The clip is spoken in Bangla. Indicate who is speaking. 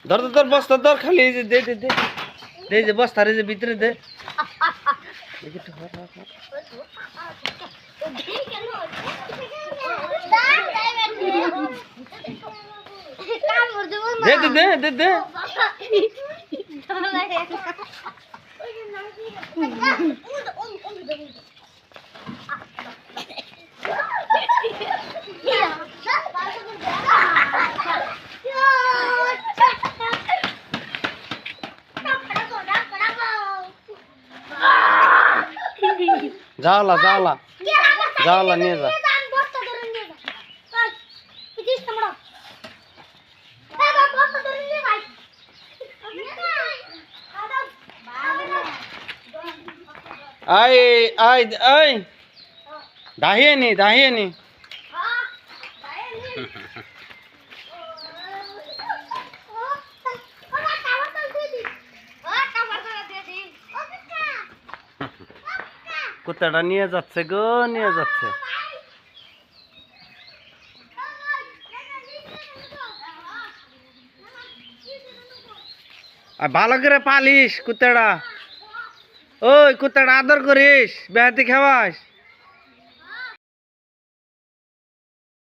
Speaker 1: ধর ধর বস্তা ধর খালি এই যে দে দে দে দে যে বস্তার এই যে ভিতরে দে দে দে দে দে দে যাওলা যাওলা যাওলা নিয়ে যা আই আই আই দাহিয়ে নি কুত্তাটা নিয়ে যাচ্ছে গো নিয়ে যাচ্ছে আর ভালো করে পালিস কুত্তাটা ওই কুত্তাটা আদর করিস বেহাতি খাওয়াস